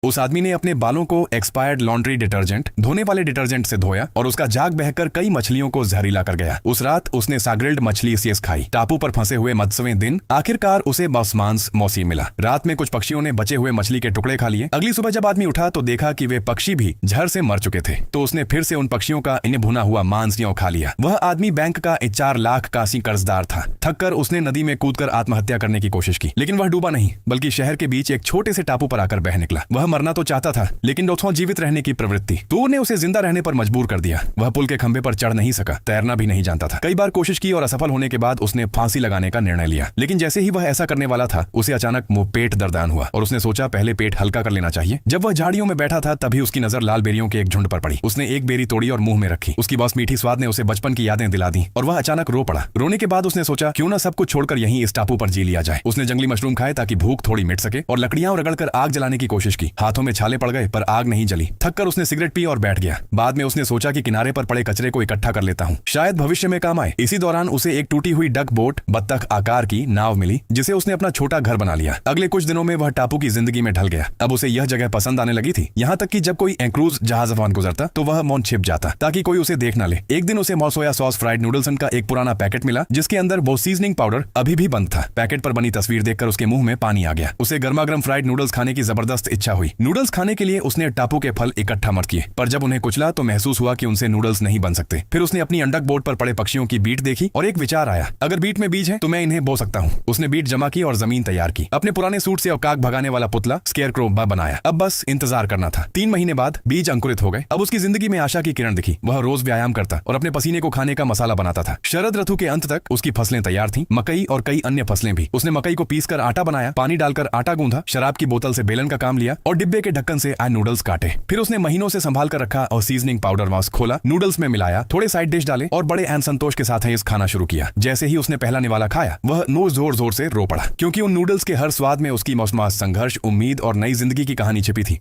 उस आदमी ने अपने बालों को एक्सपायर्ड लॉन्ड्री डिटर्जेंट, धोने वाले डिटर्जेंट से धोया और उसका जाग बहकर कई मछलियों को जहरीला कर गया। उस रात उसने साग्रिल्ड मछली सीस खाई। टापू पर फंसे हुए मत्स्यवें दिन आखिरकार उसे मांस मौसी मिला। रात में कुछ पक्षियों ने बचे हुए मछली के टुकड़े खा लिए। अगली सुबह जब आदमी उठा तो देखा कि वे पक्षी भी झर से मर चुके थे। तो उसने फिर से उन पक्षियों का इन्हें भुना हुआ मांस यों खा लिया। वह आदमी बैंक का 4 लाख कासी कर्जदार था। थककर उसने नदी में कूदकर आत्महत्या करने की कोशिश की, लेकिन वह डूबा नहीं, बल्कि शहर के बीच एक छोटे से टापू पर आकर बह निकला। वह मरना तो चाहता था, लेकिन दोस्तों जीवित रहने की प्रवृत्ति तो ने उसे जिंदा रहने पर मजबूर कर दिया। वह पुल के खंभे पर चढ़ नहीं सका, तैरना भी नहीं जानता था। कई बार कोशिश की और असफल होने के बाद उसने फांसी लगाने का निर्णय लिया। लेकिन जैसे ही वह ऐसा करने वाला था, उसे अचानक मुंह पेट दर्दान हुआ और उसने सोचा पहले पेट हल्का कर लेना चाहिए। जब वह झाड़ियों में बैठा था तभी उसकी नजर लाल बेरियों के एक झुंड पर पड़ी। उसने एक बेरी तोड़ी और मुंह में रखी। उसकी बस मीठी स्वाद ने उसे बचपन की यादें दिला दी और वह अचानक रो पड़ा। रोने के बाद उसने सोचा क्यों ना सब कुछ छोड़कर यहीं इस टापू पर जी लिया जाए। उसने जंगली मशरूम खाए ताकि भूख थोड़ी मिट सके और लकड़ियां रगड़कर आग जलाने की कोशिश की। हाथों में छाले पड़ गए पर आग नहीं जली। थककर उसने सिगरेट पी और बैठ गया। बाद में उसने सोचा कि किनारे पर पड़े कचरे को इकट्ठा कर लेता हूँ, शायद भविष्य में काम आए। इसी दौरान उसे एक टूटी हुई डक बोट, बत्तख आकार की नाव मिली, जिसे उसने अपना छोटा घर बना लिया। अगले कुछ दिनों में वह टापू की जिंदगी में ढल गया। अब उसे यह जगह पसंद आने लगी थी, यहाँ तक कि जब कोई क्रूज जहाज अफवान गुजरता तो वह मौन छिप जाता ताकि कोई उसे देख न ले। एक दिन उसे सोया सॉस फ्राइड नूडल्सन का एक पुराना पैकेट मिला, जिसके अंदर वो सीजनिंग पाउडर अभी भी बंद था। पैकेट पर बनी तस्वीर देखकर उसके मुंह में पानी आ गया। उसे गर्मागर्म फ्राइड नूडल्स खाने की जबरदस्त इच्छा हुई। नूडल्स खाने के लिए उसने टापू के फल इकट्ठा मत किए, पर जब उन्हें कुचला तो महसूस हुआ कि उनसे नूडल्स नहीं बन सकते। फिर उसने अपनी अंडक बोर्ड पर पड़े पक्षियों की बीट देखी और एक विचार आया, अगर बीट में बीज है तो मैं इन्हें बो सकता हूँ। उसने बीट जमा की और जमीन तैयार की। अपने पुराने सूट से औकाक भगाने वाला पुतला स्केयरक्रो बनाया। अब बस इंतजार करना था। 3 महीने बाद बीज अंकुरित हो गए। अब उसकी जिंदगी में आशा की किरण दिखी। वह रोज व्यायाम करता और अपने पसीने को खाने का मसाला बनाता था। शरद ऋतु के अंत तक उसकी फसलें तैयार थीं, मकई और कई अन्य फसलें भी। उसने मकई को पीसकर आटा बनाया, पानी डालकर आटा गूंधा, शराब की बोतल से बेलन का काम लिया और डिब्बे के ढक्कन से नूडल्स काटे। फिर उसने महीनों से संभाल कर रखा और सीजनिंग पाउडर मास्क खोला, नूडल्स में मिलाया, थोड़े साइड डिश डाले और बड़े संतोष के साथ इस खाना शुरू किया। जैसे ही उसने पहला निवाला खाया, वह नोज जोर जोर से रो पड़ा, क्योंकि उन नूडल्स के हर स्वाद में उसकी मौसमास संघर्ष, उम्मीद और नई जिंदगी की कहानी छिपी थी।